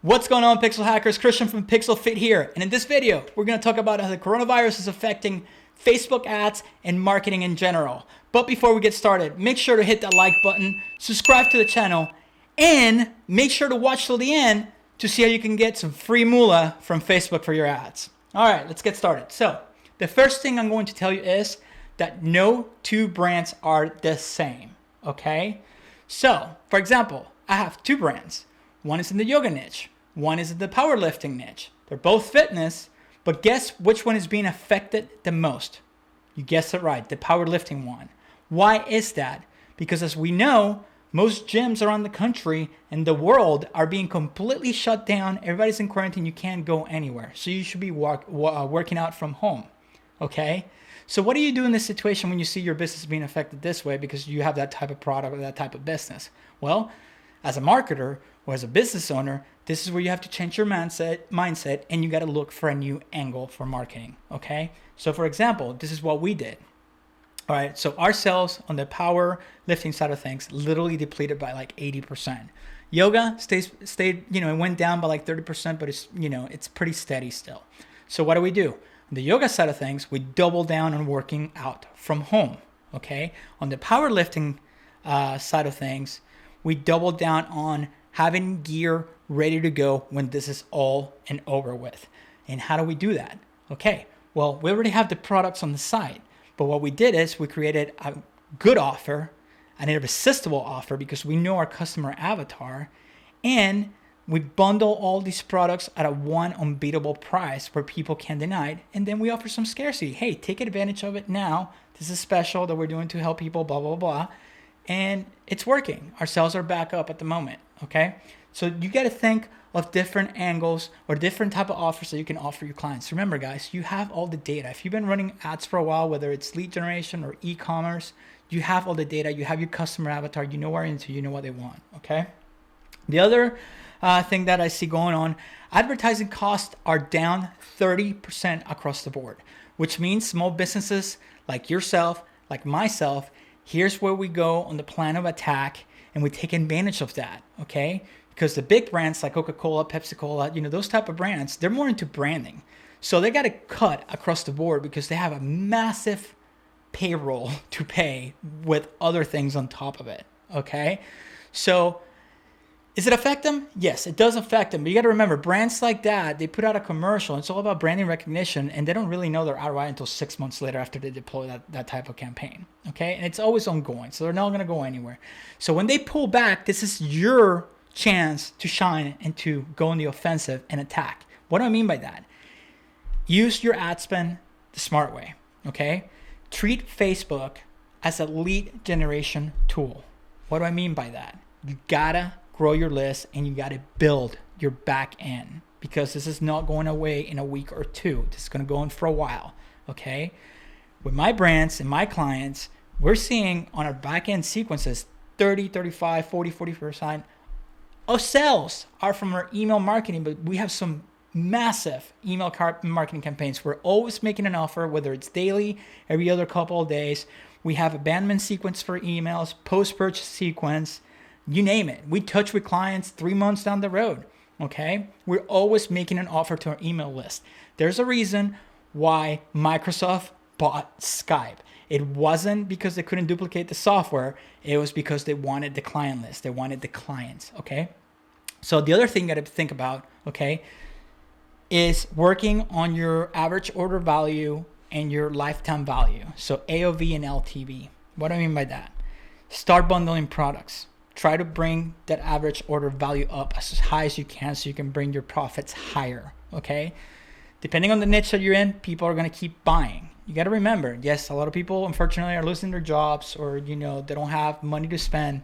What's going on, Pixel Hackers? Christian from PixlFeed here. And in this video, we're going to talk about how the coronavirus is affecting Facebook ads and marketing in general. But before we get started, make sure to hit that like button, subscribe to the channel, and make sure to watch till the end to see how you can get some free moolah from Facebook for your ads. All right, let's get started. So the first thing I'm going to tell you is that no two brands are the same, okay? So, for example, I have two brands. One is in the yoga niche. One is in the powerlifting niche. They're both fitness, but guess which one is being affected the most? You guessed it right, the powerlifting one. Why is that? Because as we know, most gyms around the country and the world are being completely shut down. Everybody's in quarantine. You can't go anywhere. So you should be working out from home, okay? So what do you do in this situation when you see your business being affected this way because you have that type of product or that type of business? Well, as a marketer or as a business owner, this is where you have to change your mindset, and you got to look for a new angle for marketing, okay? So for example, this is what we did. All right, so our sales on the power lifting side of things literally depleted by like 80%. Yoga stayed, it went down by like 30%, but it's pretty steady still. So what do? On the yoga side of things, we double down on working out from home, okay? On the powerlifting side of things, we doubled down on having gear ready to go when this is all and over with. And how do we do that? Okay, well, we already have the products on the site, but what we did is we created a good offer, an irresistible offer, because we know our customer avatar, and we bundle all these products at a one unbeatable price where people can't deny it, and then we offer some scarcity. Hey, take advantage of it now. This is special that we're doing to help people, blah, blah, blah. And it's working. Our sales are back up at the moment, okay? So you got to think of different angles or different type of offers that you can offer your clients. Remember, guys, you have all the data. If you've been running ads for a while, whether it's lead generation or e-commerce, you have all the data. You have your customer avatar. You know what they're into. You know what they want, okay? The other thing that I see going on, advertising costs are down 30% across the board, which means small businesses like yourself, like myself, here's where we go on the plan of attack, and we take advantage of that, okay? Because the big brands like Coca-Cola, Pepsi-Cola, those type of brands, they're more into branding. So they got to cut across the board because they have a massive payroll to pay with other things on top of it, okay? So does it affect them? Yes, it does affect them. But you got to remember, brands like that, they put out a commercial. It's all about branding recognition, and they don't really know their ROI until 6 months later after they deploy that type of campaign. Okay, and it's always ongoing, so they're not going to go anywhere. So when they pull back, this is your chance to shine and to go on the offensive and attack. What do I mean by that? Use your ad spend the smart way. Okay, treat Facebook as a lead generation tool. What do I mean by that? You gotta grow your list, and you got to build your back end, because this is not going away in a week or two. This is going to go on for a while, okay? With my brands and my clients, we're seeing on our back end sequences 30, 35, 40, 40% of sales are from our email marketing, but we have some massive email marketing campaigns. We're always making an offer, whether it's daily, every other couple of days. We have abandonment sequence for emails, post-purchase sequence, you name it. We touch with clients 3 months down the road, okay? We're always making an offer to our email list. There's a reason why Microsoft bought Skype. It wasn't because they couldn't duplicate the software. It was because they wanted the client list. They wanted the clients, okay? So the other thing you got to think about, okay, is working on your average order value and your lifetime value. So AOV and LTV. What do I mean by that? Start bundling products. Try to bring that average order value up as high as you can so you can bring your profits higher, okay? Depending on the niche that you're in, people are going to keep buying. You got to remember, yes, a lot of people, unfortunately, are losing their jobs, or, they don't have money to spend.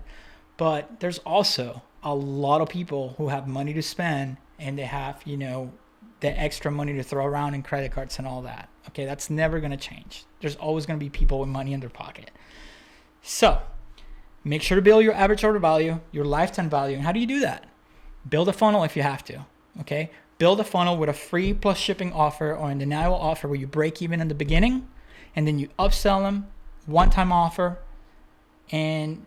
But there's also a lot of people who have money to spend, and they have, the extra money to throw around in credit cards and all that. Okay, that's never going to change. There's always going to be people with money in their pocket. So make sure to build your average order value, your lifetime value. And how do you do that? Build a funnel if you have to, okay? Build a funnel with a free plus shipping offer or an denial offer where you break even in the beginning, and then you upsell them, one-time offer, and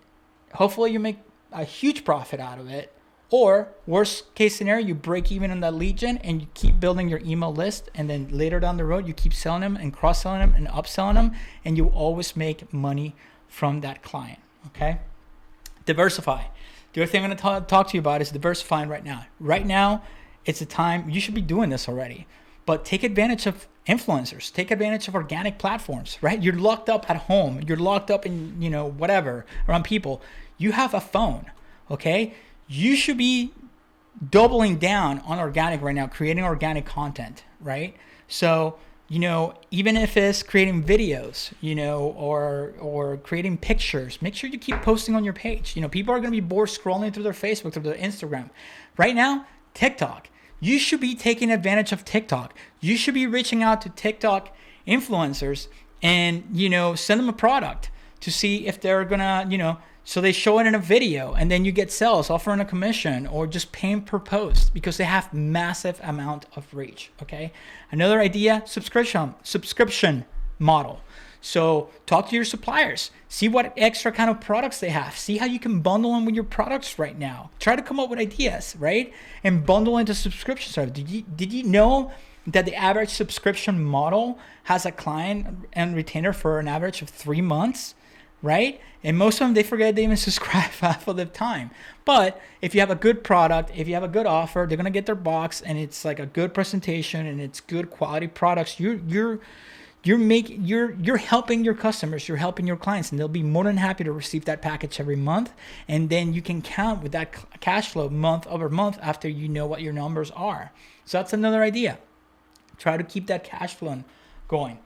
hopefully you make a huge profit out of it, Or worst case scenario, you break even on that lead gen and you keep building your email list. And then later down the road, you keep selling them and cross-selling them and upselling them. And you always make money from that client, okay? Diversify. The other thing I'm going to talk to you about is diversifying right now. Right now, it's a time, you should be doing this already, but take advantage of influencers, take advantage of organic platforms, right? You're locked up at home. You're locked up in, whatever, around people. You have a phone, okay? You should be doubling down on organic right now, creating organic content, right? So, even if it's creating videos, or creating pictures, make sure you keep posting on your page. People are going to be bored scrolling through their Facebook, through their Instagram. Right now, TikTok. You should be taking advantage of TikTok. You should be reaching out to TikTok influencers and, send them a product to see if they're going to, so they show it in a video and then you get sales, offering a commission or just paying per post because they have massive amount of reach, okay? Another idea, subscription model. So talk to your suppliers, see what extra kind of products they have, see how you can bundle them with your products right now. Try to come up with ideas, right? And bundle into subscription service. Did you know that the average subscription model has a client and retainer for an average of 3 months? Right? And most of them, they forget they even subscribe half of the time. But if you have a good product, if you have a good offer, they're going to get their box and it's like a good presentation and it's good quality products. You're helping your customers, you're helping your clients, and they'll be more than happy to receive that package every month. And then you can count with that cash flow month over month after you know what your numbers are. So that's another idea. Try to keep that cash flow going.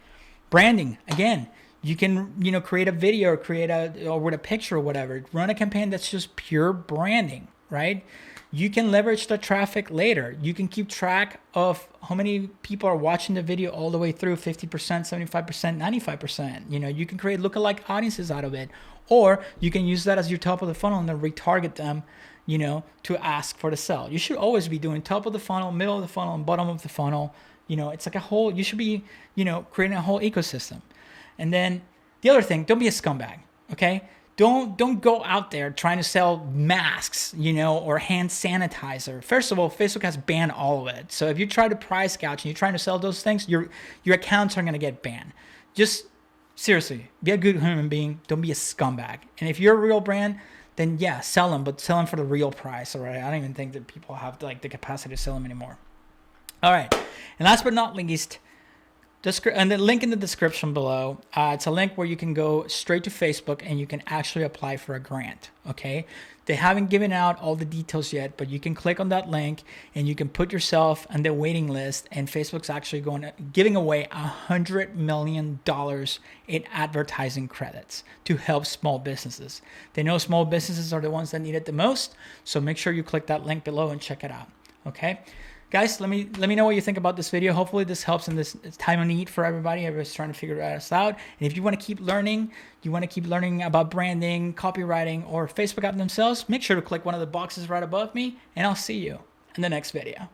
Branding, again. You can, create a video or with a picture or whatever. Run a campaign that's just pure branding, right? You can leverage the traffic later. You can keep track of how many people are watching the video all the way through, 50%, 75%, 95%. You can create lookalike audiences out of it. Or you can use that as your top of the funnel and then retarget them, to ask for the sell. You should always be doing top of the funnel, middle of the funnel, and bottom of the funnel. It's like you should be, creating a whole ecosystem. And then the other thing, don't be a scumbag, okay? Don't go out there trying to sell masks, or hand sanitizer. First of all, Facebook has banned all of it. So if you try to price gouge and you're trying to sell those things, your accounts are going to get banned. Just seriously, be a good human being. Don't be a scumbag. And if you're a real brand, then yeah, sell them, but sell them for the real price, all right? I don't even think that people have the capacity to sell them anymore. All right, and last but not least, and the link in the description below, it's a link where you can go straight to Facebook and you can actually apply for a grant, okay? They haven't given out all the details yet, but you can click on that link and you can put yourself on the waiting list, and Facebook's actually giving away $100 million in advertising credits to help small businesses. They know small businesses are the ones that need it the most, so make sure you click that link below and check it out, okay? Guys, let me know what you think about this video. Hopefully this helps in this time of need for everybody. Everybody's trying to figure this out. And if you want to keep learning, about branding, copywriting, or Facebook app themselves, make sure to click one of the boxes right above me, and I'll see you in the next video.